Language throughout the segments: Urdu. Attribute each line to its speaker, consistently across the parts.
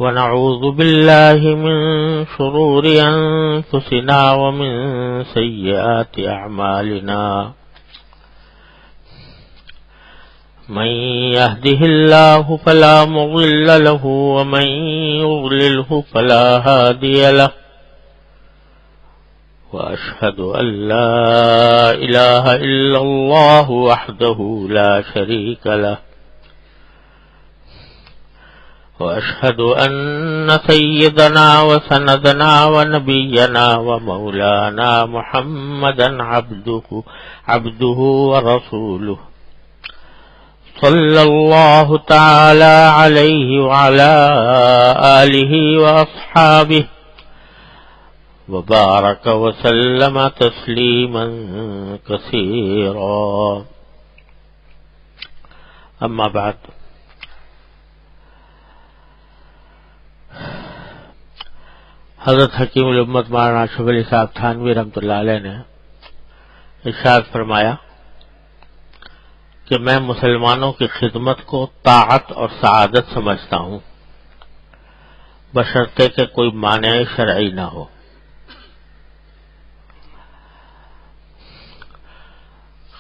Speaker 1: ونعوذ بالله من شرور أنفسنا ومن سيئات أعمالنا من يهده الله فلا مضل له ومن يضلله فلا هادي له وأشهد أن لا إله إلا الله وحده لا شريك له وأشهد أن سيدنا وسندنا ونبينا ومولانا محمدا عبده ورسوله صلى الله تعالى عليه وعلى آله وأصحابه وبارك وسلم تسليما كثيرا أما بعد حضرت حکیم الامت مولانا اشرف علی صاحب تھانوی رحمۃ اللہ علیہ نے ارشاد فرمایا کہ میں مسلمانوں کی خدمت کو طاعت اور سعادت سمجھتا ہوں بشرطے کہ کوئی مانع شرعی نہ ہو۔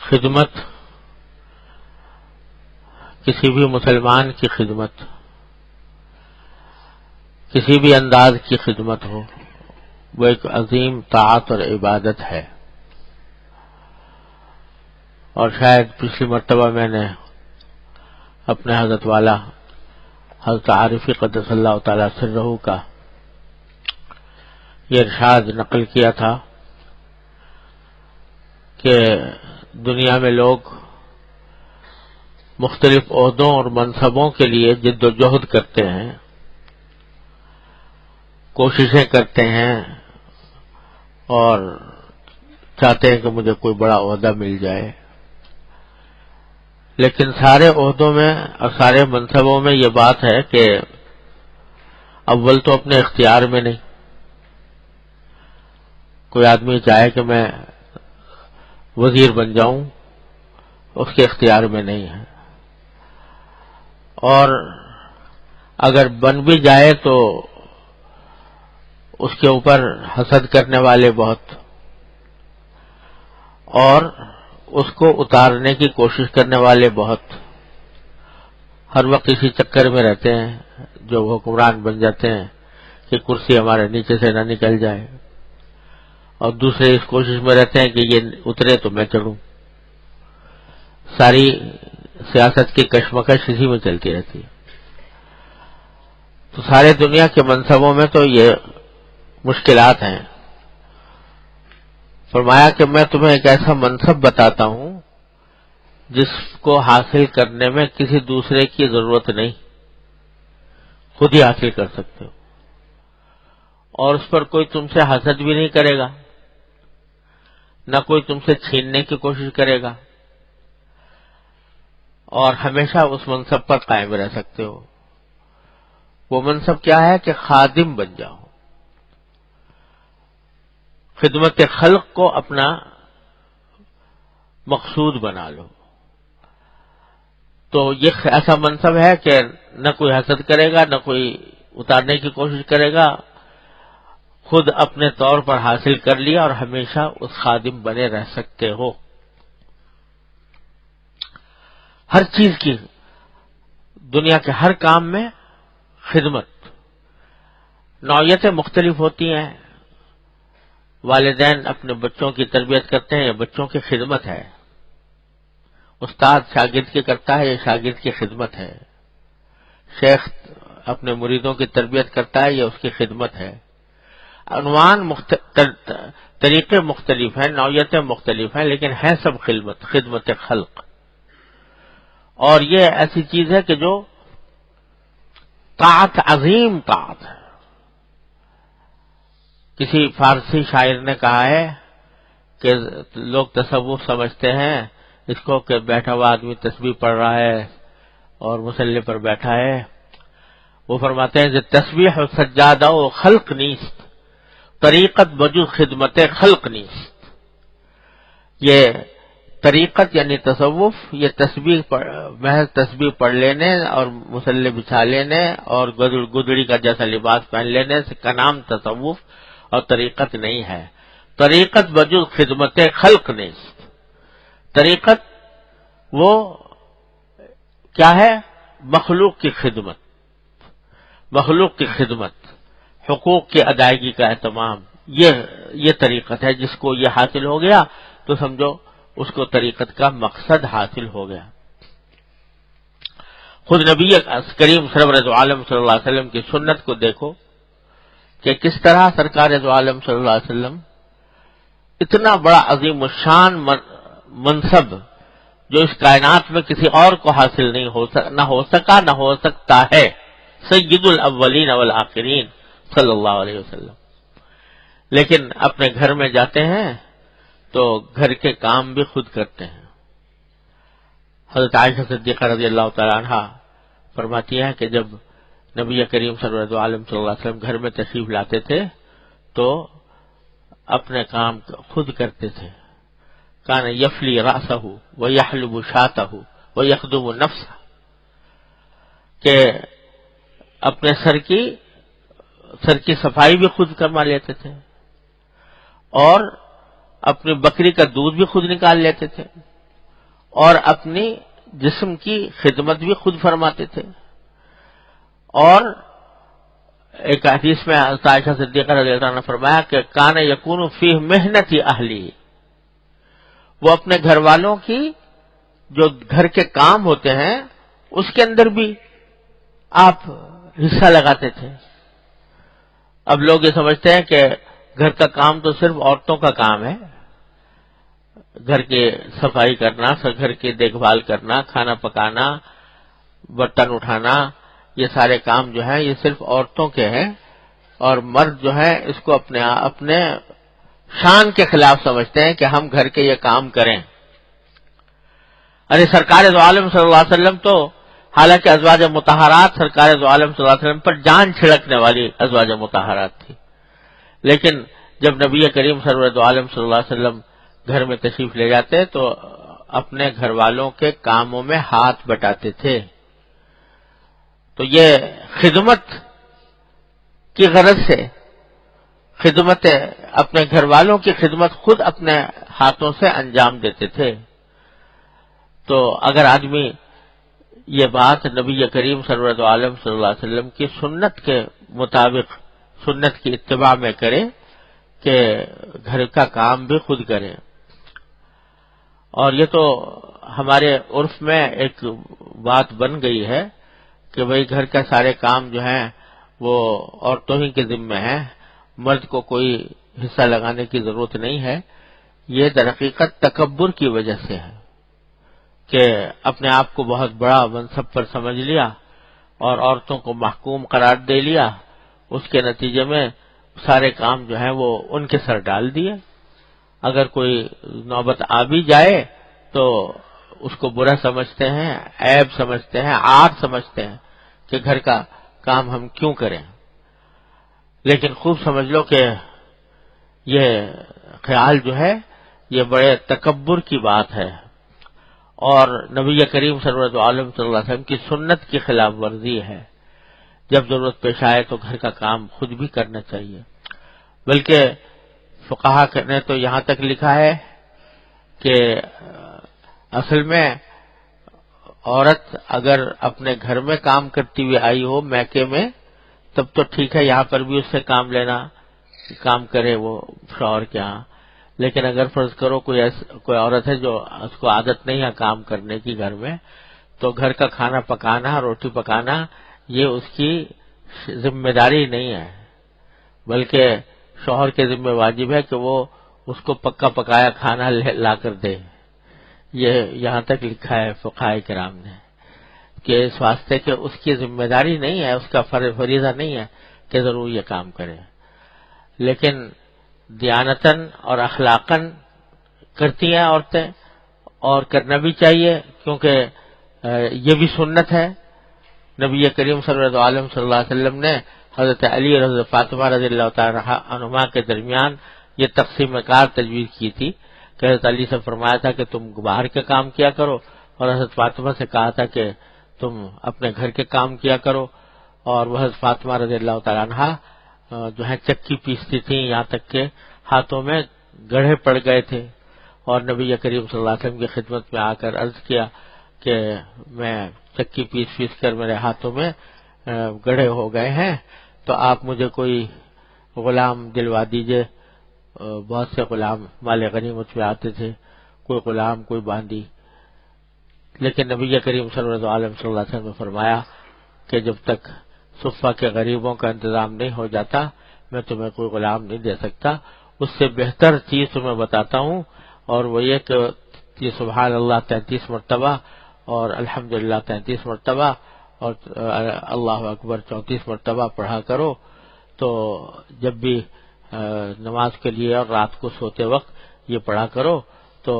Speaker 1: خدمت، کسی بھی مسلمان کی خدمت، کسی بھی انداز کی خدمت ہو، وہ ایک عظیم طاعت اور عبادت ہے۔ اور شاید پچھلی مرتبہ میں نے اپنے حضرت والا حضرت عارفی قدس اللہ تعالی سرہ کا یہ ارشاد نقل کیا تھا کہ دنیا میں لوگ مختلف عہدوں اور منصبوں کے لیے جد و جہد کرتے ہیں، کوششیں کرتے ہیں اور چاہتے ہیں کہ مجھے کوئی بڑا عہدہ مل جائے، لیکن سارے عہدوں میں اور سارے منصبوں میں یہ بات ہے کہ اول تو اپنے اختیار میں نہیں۔ کوئی آدمی چاہے کہ میں وزیر بن جاؤں، اس کے اختیار میں نہیں ہے، اور اگر بن بھی جائے تو اس کے اوپر حسد کرنے والے بہت، اور اس کو اتارنے کی کوشش کرنے والے بہت، ہر وقت اسی چکر میں رہتے ہیں جو حکمران بن جاتے ہیں کہ کرسی ہمارے نیچے سے نہ نکل جائے، اور دوسرے اس کوشش میں رہتے ہیں کہ یہ اترے تو میں چڑھوں۔ ساری سیاست کی کشمکش اسی میں چلتی رہتی ہے۔ تو سارے دنیا کے منصبوں میں تو یہ مشکلات ہیں۔ فرمایا کہ میں تمہیں ایک ایسا منصب بتاتا ہوں جس کو حاصل کرنے میں کسی دوسرے کی ضرورت نہیں، خود ہی حاصل کر سکتے ہو، اور اس پر کوئی تم سے حسد بھی نہیں کرے گا، نہ کوئی تم سے چھیننے کی کوشش کرے گا، اور ہمیشہ اس منصب پر قائم رہ سکتے ہو۔ وہ منصب کیا ہے کہ خادم بن جاؤ، خدمت خلق کو اپنا مقصود بنا لو۔ تو یہ ایسا منصب ہے کہ نہ کوئی حسد کرے گا، نہ کوئی اتارنے کی کوشش کرے گا، خود اپنے طور پر حاصل کر لیا اور ہمیشہ اس خادم بنے رہ سکتے ہو۔ ہر چیز کی، دنیا کے ہر کام میں خدمت، نوعیتیں مختلف ہوتی ہیں۔ والدین اپنے بچوں کی تربیت کرتے ہیں، یہ بچوں کی خدمت ہے۔ استاد شاگرد کی کرتا ہے، یہ شاگرد کی خدمت ہے۔ شیخ اپنے مریدوں کی تربیت کرتا ہے، یہ اس کی خدمت ہے۔ عنوان طریقے مختلف ہیں، نوعیتیں مختلف ہیں، لیکن ہے سب خدمت خلق۔ اور یہ ایسی چیز ہے کہ جو طاعت، عظیم طاعت ہے۔ کسی فارسی شاعر نے کہا ہے کہ لوگ تصوف سمجھتے ہیں اس کو کہ بیٹھا ہوا آدمی تسبیح پڑھ رہا ہے اور مصلی پر بیٹھا ہے۔ وہ فرماتے ہیں کہ تسبیح و سجادہ و خلق نیست، طریقت بجو خدمت خلق نیست۔ یہ طریقت یعنی تصوف، یہ محض تسبیح پڑھ لینے اور مصلی بچھا لینے اور گدڑی کا جیسا لباس پہن لینے کا نام تصوف اور طریقت نہیں ہے۔ طریقت بجز خدمت خلق نیست۔ طریقت وہ کیا ہے؟ مخلوق کی خدمت، مخلوق کی خدمت، حقوق کی ادائیگی کا اہتمام، یہ طریقت ہے۔ جس کو یہ حاصل ہو گیا تو سمجھو اس کو طریقت کا مقصد حاصل ہو گیا۔ خود نبی کریم سرورت عالم صلی اللہ علیہ وسلم کی سنت کو دیکھو کہ کس طرح سرکار دو عالم صلی اللہ علیہ وسلم اتنا بڑا عظیم الشان منصب جو اس کائنات میں کسی اور کو حاصل نہ ہو سکا نہ ہو سکتا ہے، سید الاولین والآخرین صلی اللہ علیہ وسلم، لیکن اپنے گھر میں جاتے ہیں تو گھر کے کام بھی خود کرتے ہیں۔ حضرت عائشہ صدیقہ رضی اللہ تعالی عنہ فرماتی ہیں کہ جب نبی کریم صلی اللہ علیہ وسلم گھر میں تشریف لاتے تھے تو اپنے کام خود کرتے تھے۔ کان یفلی راسہ ویحلب شاتہ ویخدم نفسہ، کہ اپنے سر کی صفائی بھی خود کروا لیتے تھے اور اپنی بکری کا دودھ بھی خود نکال لیتے تھے اور اپنی جسم کی خدمت بھی خود فرماتے تھے۔ اور ایک حدیث میں عائشہ صدیقہ رضی اللہ عنہ نے فرمایا کہ کان یکون فیہ محنت اہلی، وہ اپنے گھر والوں کی جو گھر کے کام ہوتے ہیں اس کے اندر بھی آپ حصہ لگاتے تھے۔ اب لوگ یہ سمجھتے ہیں کہ گھر کا کام تو صرف عورتوں کا کام ہے، گھر کی صفائی کرنا، گھر کی دیکھ بھال کرنا، کھانا پکانا، برتن اٹھانا، یہ سارے کام جو ہیں یہ صرف عورتوں کے ہیں، اور مرد جو ہے اس کو اپنے شان کے خلاف سمجھتے ہیں کہ ہم گھر کے یہ کام کریں۔ ارے سرکار دو عالم صلی اللہ علیہ وسلم تو حالانکہ ازواج مطہرات سرکار دو عالم صلی اللہ علیہ وسلم پر جان چھڑکنے والی ازواج مطہرات تھی، لیکن جب نبی کریم سرور دو عالم صلی اللہ علیہ وسلم گھر میں تشریف لے جاتے تو اپنے گھر والوں کے کاموں میں ہاتھ بٹاتے تھے۔ تو یہ خدمت کی غرض سے خدمت اپنے گھر والوں کی خدمت خود اپنے ہاتھوں سے انجام دیتے تھے۔ تو اگر آدمی یہ بات نبی کریم سرور دو عالم صلی اللہ علیہ وسلم کی سنت کے مطابق سنت کی اتباع میں کرے کہ گھر کا کام بھی خود کرے، اور یہ تو ہمارے عرف میں ایک بات بن گئی ہے کہ بھئی گھر کا سارے کام جو ہیں وہ عورتوں ہی کے ذمہ ہیں، مرد کو کوئی حصہ لگانے کی ضرورت نہیں ہے۔ یہ در حقیقت تکبر کی وجہ سے ہے کہ اپنے آپ کو بہت بڑا منصب پر سمجھ لیا اور عورتوں کو محکوم قرار دے لیا، اس کے نتیجے میں سارے کام جو ہیں وہ ان کے سر ڈال دیے۔ اگر کوئی نوبت آ بھی جائے تو اس کو برا سمجھتے ہیں، عیب سمجھتے ہیں، عار سمجھتے ہیں کہ گھر کا کام ہم کیوں کریں۔ لیکن خوب سمجھ لو کہ یہ خیال جو ہے یہ بڑے تکبر کی بات ہے اور نبی کریم صلی اللہ علیہ وسلم کی سنت کی خلاف ورزی ہے۔ جب ضرورت پیش آئے تو گھر کا کام خود بھی کرنا چاہیے، بلکہ فقہا نے تو یہاں تک لکھا ہے کہ اصل میں عورت اگر اپنے گھر میں کام کرتی ہوئی آئی ہو میکے میں تب تو ٹھیک ہے، یہاں پر بھی اس سے کام لینا، کام کرے وہ شوہر کے ہاں۔ لیکن اگر فرض کرو کوئی عورت ہے جو اس کو عادت نہیں ہے کام کرنے کی گھر میں، تو گھر کا کھانا پکانا، روٹی پکانا یہ اس کی ذمہ داری نہیں ہے، بلکہ شوہر کے ذمہ واجب ہے کہ وہ اس کو پکا پکایا کھانا لا کر دے۔ یہ یہاں تک لکھا ہے فقہاء کرام نے کہ اس واسطے کہ اس کی ذمہ داری نہیں ہے، اس کا فریضہ نہیں ہے کہ ضرور یہ کام کرے، لیکن دیانتاً اور اخلاقاً کرتی ہیں عورتیں، اور کرنا بھی چاہیے کیونکہ یہ بھی سنت ہے۔ نبی کریم صلی اللہ علیہ وسلم نے حضرت علی اور حضرت فاطمہ رضی اللہ تعالی عنہما کے درمیان یہ تقسیم کار تجویز کی تھی کہ حضرت علی سے فرمایا تھا کہ تم باہر کے کام کیا کرو، اور حضرت فاطمہ سے کہا تھا کہ تم اپنے گھر کے کام کیا کرو، اور وہ حضرت فاطمہ رضی اللہ تعالیٰ عنہا جو ہے چکی پیستی تھیں، یہاں تک کہ ہاتھوں میں گڑھے پڑ گئے تھے، اور نبی کریم صلی اللہ علیہ وسلم کی خدمت میں آ کر عرض کیا کہ میں چکی پیس کر میرے ہاتھوں میں گڑھے ہو گئے ہیں، تو آپ مجھے کوئی غلام دلوا دیجئے۔ بہت سے غلام مال غنیمت میں آتے تھے، کوئی غلام کوئی باندی، لیکن نبی کریم صلی اللہ علیہ وسلم نے فرمایا کہ جب تک صفہ کے غریبوں کا انتظام نہیں ہو جاتا میں تمہیں کوئی غلام نہیں دے سکتا۔ اس سے بہتر چیز تمہیں بتاتا ہوں، اور وہ یہ کہ سبحان اللہ 33 مرتبہ اور الحمدللہ 33 مرتبہ اور اللہ اکبر 34 مرتبہ پڑھا کرو، تو جب بھی نماز کے لیے اور رات کو سوتے وقت یہ پڑھا کرو تو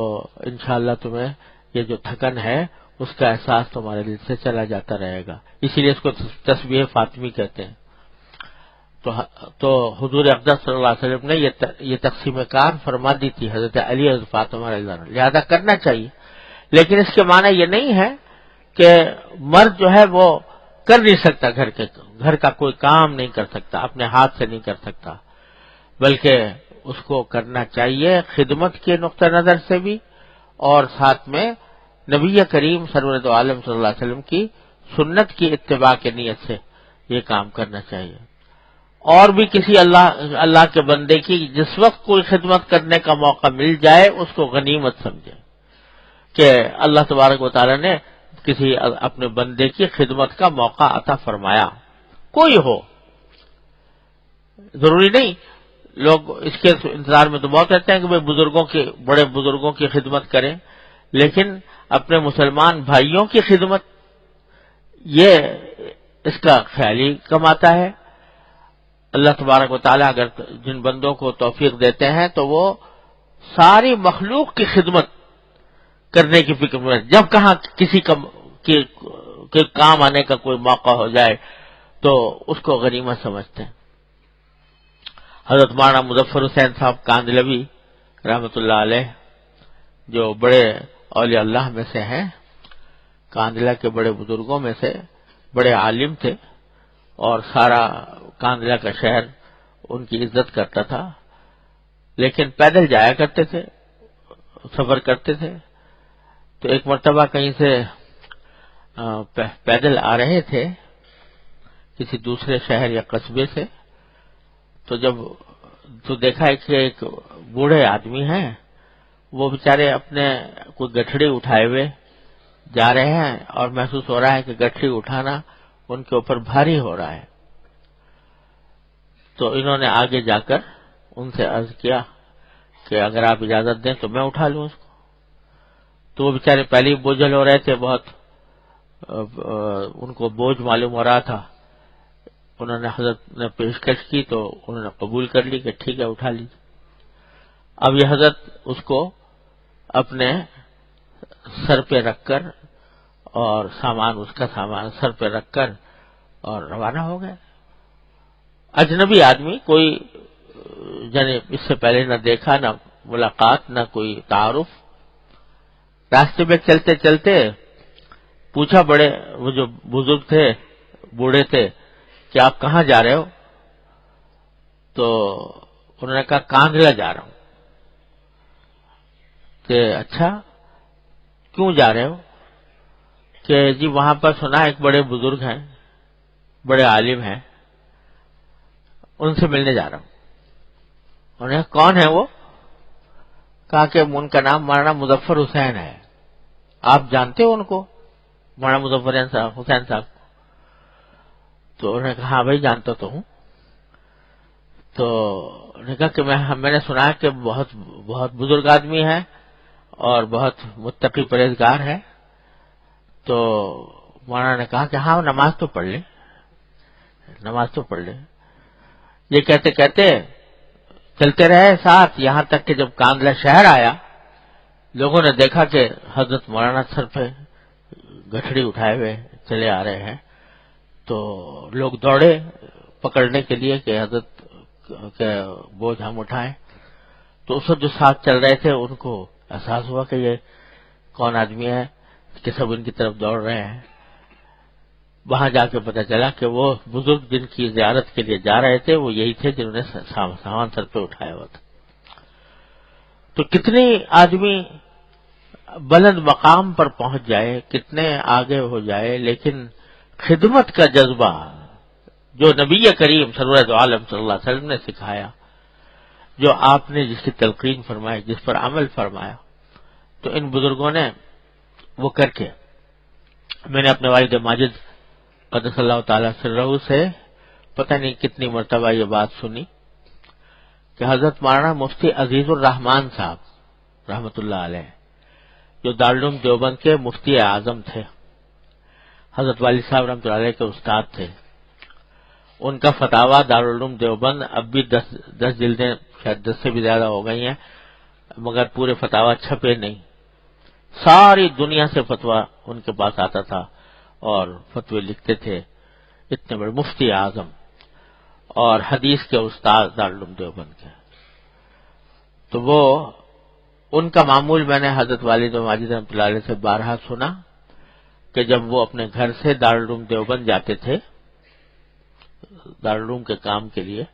Speaker 1: انشاءاللہ تمہیں یہ جو تھکن ہے اس کا احساس تمہارے دل سے چلا جاتا رہے گا۔ اسی لیے اس کو تسبیح فاطمی کہتے ہیں۔ تو حضور اقدس صلی اللہ علیہ وسلم نے یہ تقسیم کار فرما دی تھی حضرت علی حضرت فاطمہ رضی اللہ عنہ، لہذا کرنا چاہیے، لیکن اس کے معنی یہ نہیں ہے کہ مرد جو ہے وہ کر نہیں سکتا، گھر کا کوئی کام نہیں کر سکتا، اپنے ہاتھ سے نہیں کر سکتا، بلکہ اس کو کرنا چاہیے خدمت کے نقطہ نظر سے بھی، اور ساتھ میں نبی کریم سرور عالم صلی اللہ علیہ وسلم کی سنت کی اتباع کی نیت سے یہ کام کرنا چاہیے۔ اور بھی کسی اللہ کے بندے کی جس وقت کوئی خدمت کرنے کا موقع مل جائے اس کو غنیمت سمجھے کہ اللہ تبارک و تعالی نے کسی اپنے بندے کی خدمت کا موقع عطا فرمایا، کوئی ہو، ضروری نہیں۔ لوگ اس کے انتظار میں تو بہت رہتے ہیں کہ بڑے بزرگوں کی خدمت کریں، لیکن اپنے مسلمان بھائیوں کی خدمت یہ اس کا خیال ہی کم آتا ہے۔ اللہ تبارک و تعالیٰ اگر جن بندوں کو توفیق دیتے ہیں تو وہ ساری مخلوق کی خدمت کرنے کی فکر میں، جب کہاں کسی کے کام آنے کا کوئی موقع ہو جائے تو اس کو غنیمت سمجھتے ہیں۔ حضرت مولانا مظفر حسین صاحب کاندھلوی رحمۃ اللہ علیہ جو بڑے اولیاء اللہ میں سے ہیں، کاندھلہ کے بڑے بزرگوں میں سے بڑے عالم تھے، اور سارا کاندھلہ کا شہر ان کی عزت کرتا تھا، لیکن پیدل جایا کرتے تھے، سفر کرتے تھے۔ تو ایک مرتبہ کہیں سے پیدل آ رہے تھے کسی دوسرے شہر یا قصبے سے، تو دیکھا کہ ایک بوڑھے آدمی ہیں، وہ بیچارے اپنے کوئی گٹھڑی اٹھائے ہوئے جا رہے ہیں، اور محسوس ہو رہا ہے کہ گٹھڑی اٹھانا ان کے اوپر بھاری ہو رہا ہے۔ تو انہوں نے آگے جا کر ان سے عرض کیا کہ اگر آپ اجازت دیں تو میں اٹھا لوں اس کو۔ تو وہ بیچارے پہلے ہی بوجھل ہو رہے تھے، بہت ان کو بوجھ معلوم ہو رہا تھا۔ انہوں نے حضرت نے پیشکش کی تو انہوں نے قبول کر لی کہ ٹھیک ہے اٹھا لیجیے۔ اب یہ حضرت اس کو اپنے سر پہ رکھ کر اور اس کا سامان سر پہ رکھ کر اور روانہ ہو گئے۔ اجنبی آدمی، کوئی یعنی اس سے پہلے نہ دیکھا، نہ ملاقات، نہ کوئی تعارف۔ راستے میں چلتے چلتے پوچھا وہ جو بزرگ تھے، بوڑھے تھے، کہ آپ کہاں جا رہے ہو؟ تو انہوں نے کہا کاندھلہ جا رہا ہوں۔ کہ اچھا کیوں جا رہے ہو؟ کہ جی وہاں پر سنا ایک بڑے بزرگ ہیں، بڑے عالم ہیں، ان سے ملنے جا رہا ہوں۔ انہوں نے کہا کون ہے وہ؟ کہا کہ ان کا نام مولانا مظفر حسین ہے۔ آپ جانتے ہو ان کو، مولانا مظفر حسین صاحب؟ تو انہوں نے کہا ہاں بھائی جانتا تو ہوں۔ تو انہوں نے کہا کہ میں نے سنا ہے کہ بہت بہت بزرگ آدمی ہے اور بہت متقی پرہیزگار ہے۔ تو مولانا نے کہا کہ ہاں نماز تو پڑھ لیں۔ یہ کہتے کہتے چلتے رہے ساتھ، یہاں تک کہ جب کاندھلہ شہر آیا، لوگوں نے دیکھا کہ حضرت مولانا سر پہ گٹھڑی اٹھائے ہوئے چلے آ رہے ہیں، تو لوگ دوڑے پکڑنے کے لیے کہ حضرت کے بوجھ ہم اٹھائیں۔ تو تو اس وقت جو ساتھ چل رہے تھے ان کو احساس ہوا کہ یہ کون آدمی ہے کہ سب ان کی طرف دوڑ رہے ہیں. وہاں جا کے پتہ چلا کہ وہ بزرگ جن کی زیارت کے لیے جا رہے تھے وہ یہی تھے جنہوں نے سامان سر پہ اٹھایا ہوا تھا. تو کتنے آدمی بلند مقام پر پہنچ جائے، کتنے آگے ہو جائے، لیکن خدمت کا جذبہ جو نبی کریم سرورت عالم صلی اللہ علیہ وسلم نے سکھایا، جو آپ نے جس کی تلقین فرمائی، جس پر عمل فرمایا، تو ان بزرگوں نے وہ کر کے. میں نے اپنے والد ماجد قدس اللہ تعالی سرہ سے پتہ نہیں کتنی مرتبہ یہ بات سنی کہ حضرت مولانا مفتی عزیز الرحمان صاحب رحمۃ اللہ علیہ، جو دارالعلوم دیوبند کے مفتی اعظم تھے، حضرت والد صاحب رحمۃ اللہ علیہ کے استاد تھے، ان کا فتاویٰ دارالعلوم دیوبند اب بھی 10 جلدیں شاید 10 سے بھی زیادہ ہو گئی ہیں، مگر پورے فتاویٰ چھپے نہیں. ساری دنیا سے فتویٰ ان کے پاس آتا تھا اور فتوے لکھتے تھے. اتنے بڑے مفتی اعظم اور حدیث کے استاد دارالعلوم دیوبند کے. تو وہ ان کا معمول میں نے حضرت والد ماجد رحمۃ اللہ علیہ سے بارہا سنا کہ جب وہ اپنے گھر سے دارالعلوم دیوبند جاتے تھے دارالعلوم کے کام کے لیے،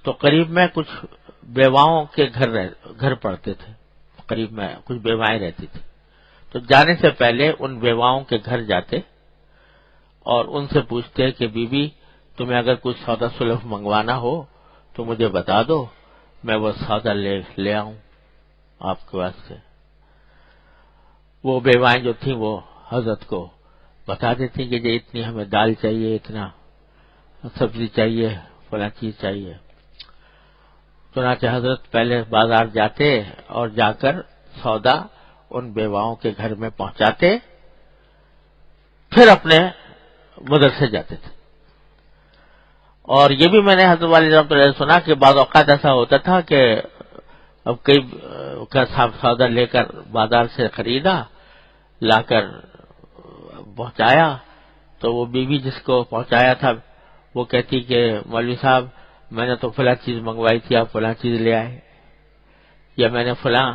Speaker 1: تو قریب میں کچھ بیواؤں کے گھر پڑتے تھے، قریب میں کچھ بیوائیں رہتی تھی. تو جانے سے پہلے ان بیواؤں کے گھر جاتے اور ان سے پوچھتے کہ بی بی تمہیں اگر کچھ سودا سلف منگوانا ہو تو مجھے بتا دو، میں وہ سودا لے آؤں آپ کے واسطے. وہ بیوائیں جو تھیں وہ حضرت کو بتا دیتی کہ یہ اتنی ہمیں دال چاہیے، اتنا سبزی چاہیے، فلاں چیز چاہیے. چنانچہ حضرت پہلے بازار جاتے اور جا کر سودا ان بیواؤں کے گھر میں پہنچاتے، پھر اپنے مدرسے جاتے تھے. اور یہ بھی میں نے حضرت والد رحمۃ اللہ علیہ سنا کہ بعض اوقات ایسا ہوتا تھا کہ اب کئی کا سودا لے کر بازار سے خریدا، لا کر پہنچایا، تو وہ بیوی جس کو پہنچایا تھا وہ کہتی کہ مولوی صاحب میں نے تو فلاں چیز منگوائی تھی، آپ فلاں چیز لے آئے، یا میں نے فلاں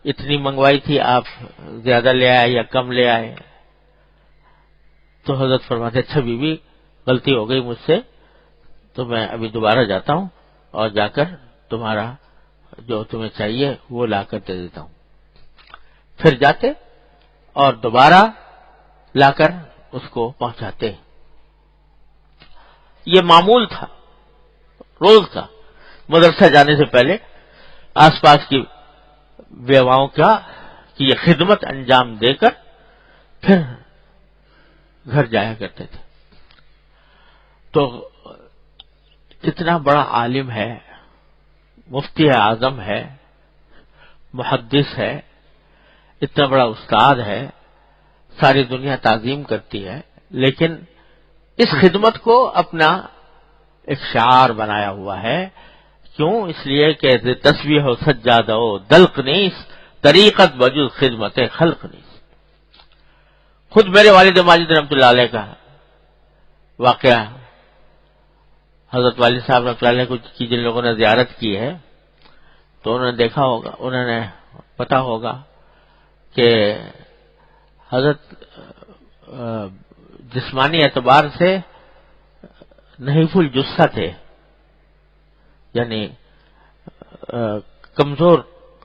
Speaker 1: اتنی منگوائی تھی آپ زیادہ لے آئے یا کم لے آئے. تو حضرت فرماتے اچھا بی بی غلطی ہو گئی مجھ سے، تو میں ابھی دوبارہ جاتا ہوں اور جا کر تمہارا جو تمہیں چاہیے وہ لا کر دے دیتا ہوں. پھر جاتے اور دوبارہ لا کر اس کو پہنچاتے. یہ معمول تھا، روز کا. مدرسہ جانے سے پہلے آس پاس کی بیواؤں کا کہ یہ خدمت انجام دے کر پھر گھر جایا کرتے تھے. تو اتنا بڑا عالم ہے، مفتی اعظم ہے، محدث ہے، اتنا بڑا استاد ہے، ساری دنیا تعظیم کرتی ہے، لیکن اس خدمت کو اپنا ایک شعار بنایا ہوا ہے. کیوں؟ اس لیے کہ تسبیح و سجادہ و دلق نیس طریقت وجود خدمت خلق نیس. خود میرے والد ماجد رحمۃ اللہ علیہ کا واقعہ، حضرت والد صاحب رحمۃ اللہ علیہ کی جن لوگوں نے زیارت کی ہے تو انہوں نے دیکھا ہوگا، انہوں نے پتا ہوگا کہ حضرت جسمانی اعتبار سے نحیف الجثہ تھے، یعنی کمزور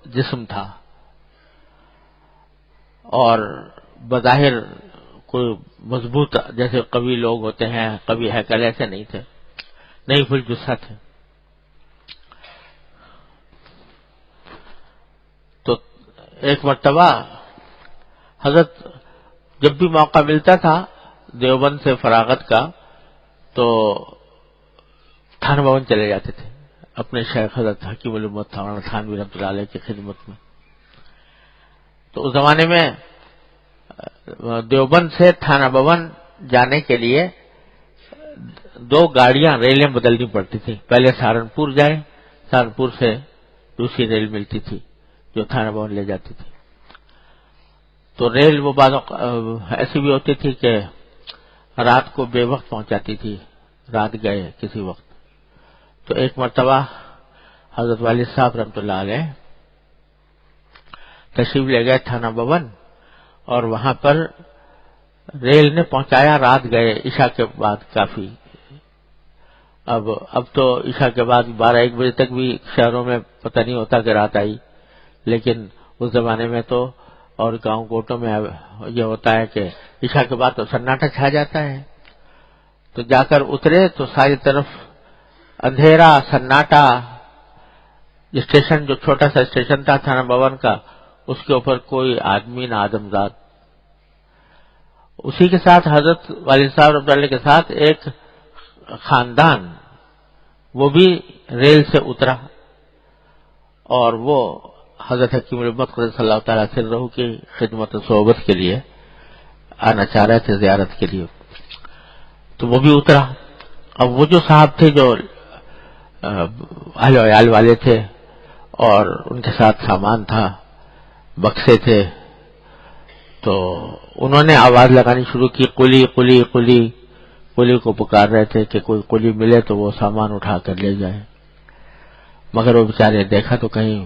Speaker 1: جسم تھا، اور بظاہر کوئی مضبوط جیسے قوی لوگ ہوتے ہیں، قوی ہیکل ایسے نہیں تھے، نحیف الجثہ تھے. تو ایک مرتبہ حضرت جب بھی موقع ملتا تھا دیوبند سے فراغت کا تو تھانہ بھون چلے جاتے تھے اپنے شیخ حضرت حکیم الامت تھانوی رحمۃ اللہ علیہ کی خدمت میں. تو اس زمانے میں دیوبند سے تھانہ بھون جانے کے لیے 2 گاڑیاں ریلیں بدلنی پڑتی تھی. پہلے سہارنپور جائے، سہارنپور سے دوسری ریل ملتی تھی جو تھانہ بھون لے جاتی تھی. تو ریل وہ بعض ایسی بھی ہوتی تھی کہ رات کو بے وقت پہنچاتی تھی، رات گئے کسی وقت. تو ایک مرتبہ حضرت والد صاحب رحمۃ اللہ علیہ تشریف لے گئے تھانہ بھون، اور وہاں پر ریل نے پہنچایا، رات گئے عشاء کے بعد کافی. اب تو عشاء کے بعد 12-1 بجے تک بھی شہروں میں پتہ نہیں ہوتا کہ رات آئی، لیکن اس زمانے میں تو اور گاؤں کوٹوں میں یہ ہوتا ہے کہ عشاء کے بعد تو سناٹا چھا جاتا ہے. تو جا کر اترے تو ساری طرف اندھیرا سناٹا. اسٹیشن جو چھوٹا سا اسٹیشن تھا تھانہ بھون کا، اس کے اوپر کوئی آدمی نہ آدمزاد. اسی کے ساتھ حضرت والد صاحب رحمۃ اللہ کے ساتھ ایک خاندان وہ بھی ریل سے اترا، اور وہ حضرت حکیم الامت قدس اللہ تعالیٰ سرہ کی خدمت و صحبت کے لیے آنا چاہ رہے تھے، زیارت کے لیے. تو وہ بھی اترا. اب وہ جو صاحب تھے جو اہل و عیال والے تھے، اور ان کے ساتھ سامان تھا، بکسے تھے، تو انہوں نے آواز لگانی شروع کی، قلی قلی قلی. قلی کو پکار رہے تھے کہ کوئی قلی ملے تو وہ سامان اٹھا کر لے جائے. مگر وہ بیچارے دیکھا تو کہیں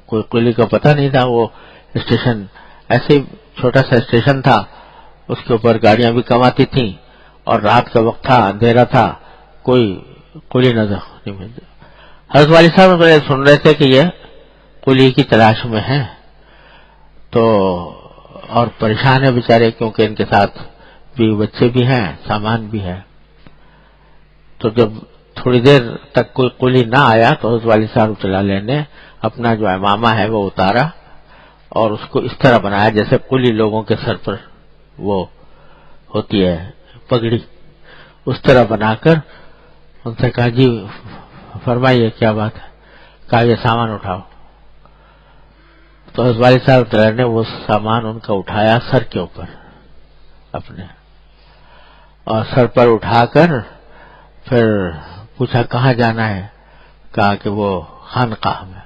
Speaker 1: کوئی قلی کا پتہ نہیں تھا. وہ اسٹیشن ایسے چھوٹا سا اسٹیشن تھا، اس کے اوپر گاڑیاں بھی کم آتی تھیں، اور رات کا وقت تھا، اندھیرا تھا، کوئی قلی نظر نہیں ملتی. حضرت والد صاحب سن رہے تھے کہ یہ قلی کی تلاش میں ہیں، تو اور پریشان ہے بیچارے، کیونکہ ان کے ساتھ بھی بچے بھی ہیں، سامان بھی ہے. تو جب تھوڑی دیر تک کوئی قلی نہ آیا تو حضرت والد صاحب رحمۃ اللہ علیہ نے اپنا جو امامہ ہے وہ اتارا، اور اس کو اس طرح بنایا جیسے قلی لوگوں کے سر پر وہ ہوتی ہے پگڑی، اس طرح بنا کر ان سے کہا جی فرمائیے کیا بات ہے. کہا یہ سامان اٹھاؤ. تو حضرت والد صاحب نے وہ سامان ان کا اٹھایا سر کے اوپر اپنے، اور سر پر اٹھا کر پھر پوچھا کہاں جانا ہے. کہا کہ وہ خانقاہ میں،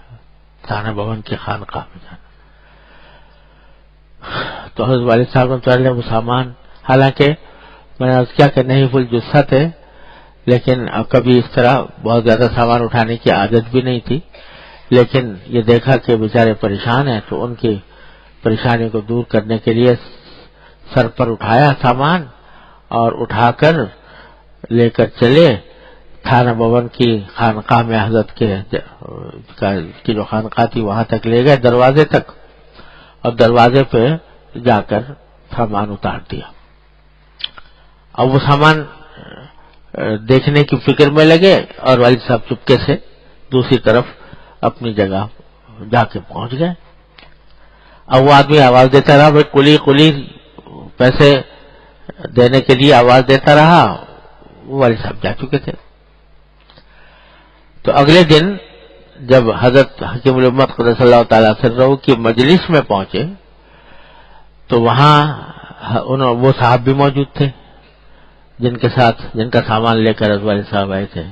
Speaker 1: تھانہ بھون کی خانقاہ میں جانا. تو حضرت والد صاحب نے وہ سامان، حالانکہ میں نے عرض کیا کہ نہیں فل جثہ تھے، لیکن اب کبھی اس طرح بہت زیادہ سامان اٹھانے کی عادت بھی نہیں تھی، لیکن یہ دیکھا کہ بیچارے پریشان ہیں تو ان کی پریشانی کو دور کرنے کے لیے سر پر اٹھایا سامان، اور اٹھا کر لے کر چلے تھانہ بھون کی خانقاہ میں. حضرت کی جو خانقاہ تھی وہاں تک لے گئے، دروازے تک، اور دروازے پہ جا کر سامان اتار دیا. اب وہ سامان دیکھنے کی فکر میں لگے، اور والد صاحب چپکے سے دوسری طرف اپنی جگہ جا کے پہنچ گئے. اب وہ آدمی آواز دیتا رہا، بھائی قلی قلی، پیسے دینے کے لیے آواز دیتا رہا. وہ والد صاحب جا چکے تھے. تو اگلے دن جب حضرت حکیم الامت قدس اللہ تعالیٰ سرہ کی مجلس میں پہنچے تو وہاں وہ صاحب بھی موجود تھے جن کا سامان لے کر حضرت والد صاحب آئے تھے.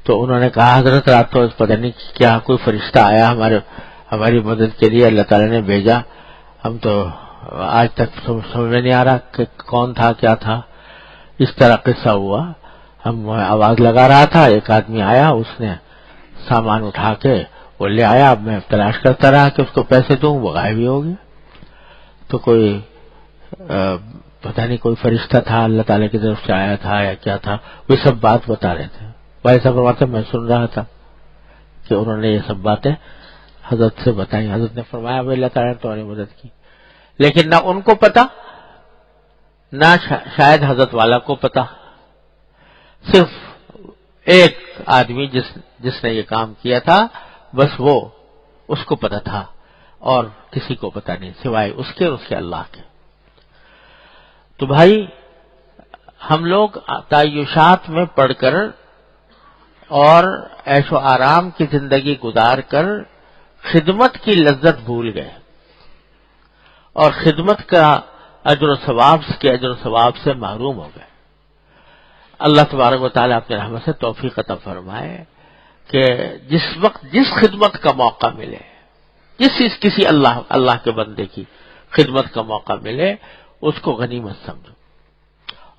Speaker 1: تو انہوں نے کہا حضرت رات تو پتہ نہیں کیا کوئی فرشتہ آیا ہماری مدد کے لیے، اللہ تعالیٰ نے بھیجا، ہم تو آج تک سمجھ میں نہیں آ رہا کہ کون تھا کیا تھا. اس طرح قصہ ہوا. ہم آواز لگا رہا تھا، ایک آدمی آیا، اس نے سامان اٹھا کے وہ لے آیا. اب میں تلاش کرتا رہا کہ اس کو پیسے دوں، وہ غائب ہی ہو گیا. تو کوئی پتہ نہیں کوئی فرشتہ تھا، اللہ تعالیٰ کی طرف سے آیا تھا یا کیا تھا. وہ سب بات بتا رہے تھے. بھائی صاحب فرماتے میں سن رہا تھا کہ انہوں نے یہ سب باتیں حضرت سے بتائی. حضرت نے فرمایا بھائی اللہ تعالیٰ نے تمہاری مدد کی، لیکن نہ ان کو پتا، نہ شاید حضرت والا کو پتا. صرف ایک آدمی جس نے یہ کام کیا تھا، بس وہ اس کو پتا تھا، اور کسی کو پتا نہیں سوائے اس کے اللہ کے. تو بھائی ہم لوگ تعیشات میں پڑھ کر اور عیش و آرام کی زندگی گزار کر خدمت کی لذت بھول گئے، اور خدمت کا اجر و ثواب سے محروم ہو گئے. اللہ تبارک و تعالیٰ اپنے رحمت سے توفیق عطا فرمائے کہ جس وقت جس خدمت کا موقع ملے، کسی اللہ کے بندے کی خدمت کا موقع ملے، اس کو غنیمت سمجھو.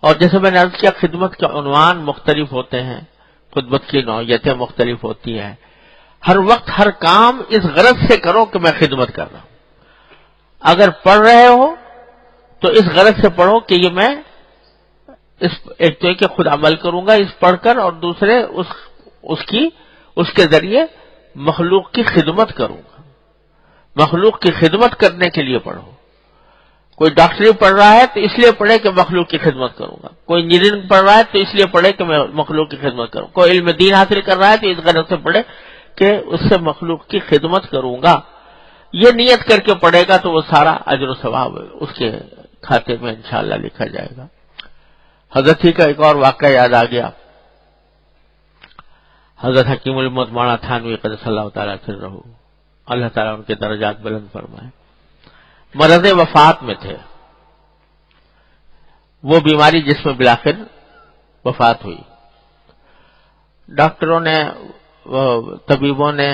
Speaker 1: اور جیسے میں نے عرض کیا، خدمت کے عنوان مختلف ہوتے ہیں، خدمت کی نوعیتیں مختلف ہوتی ہیں. ہر وقت ہر کام اس غرض سے کرو کہ میں خدمت کر رہا ہوں. اگر پڑھ رہے ہو تو اس غرض سے پڑھو کہ یہ میں ایک تو کہ خود عمل کروں گا اس پڑھ کر، اور دوسرے اس کے ذریعے مخلوق کی خدمت کروں گا. مخلوق کی خدمت کرنے کے لیے پڑھو. کوئی ڈاکٹری پڑھ رہا ہے تو اس لیے پڑھے کہ مخلوق کی خدمت کروں گا. کوئی انجینئرنگ پڑھ رہا ہے تو اس لیے پڑھے کہ میں مخلوق کی خدمت کروں. کوئی علم دین حاصل کر رہا ہے تو اس غرض سے پڑھے کہ اس سے مخلوق کی خدمت کروں گا. یہ نیت کر کے پڑھے گا تو وہ سارا اجر و ثواب اس کے کھاتے میں انشاءاللہ لکھا جائے گا. حضرت ہی کا ایک اور واقعہ یاد آ گیا. حضرت حکیم الامت مولانا تھانوی قدس اللہ تعالیٰ سر رہو، اللہ تعالیٰ ان کے درجات بلند فرمائے، مرض وفات میں تھے. وہ بیماری جس میں بالآخر وفات ہوئی. ڈاکٹروں نے، طبیبوں نے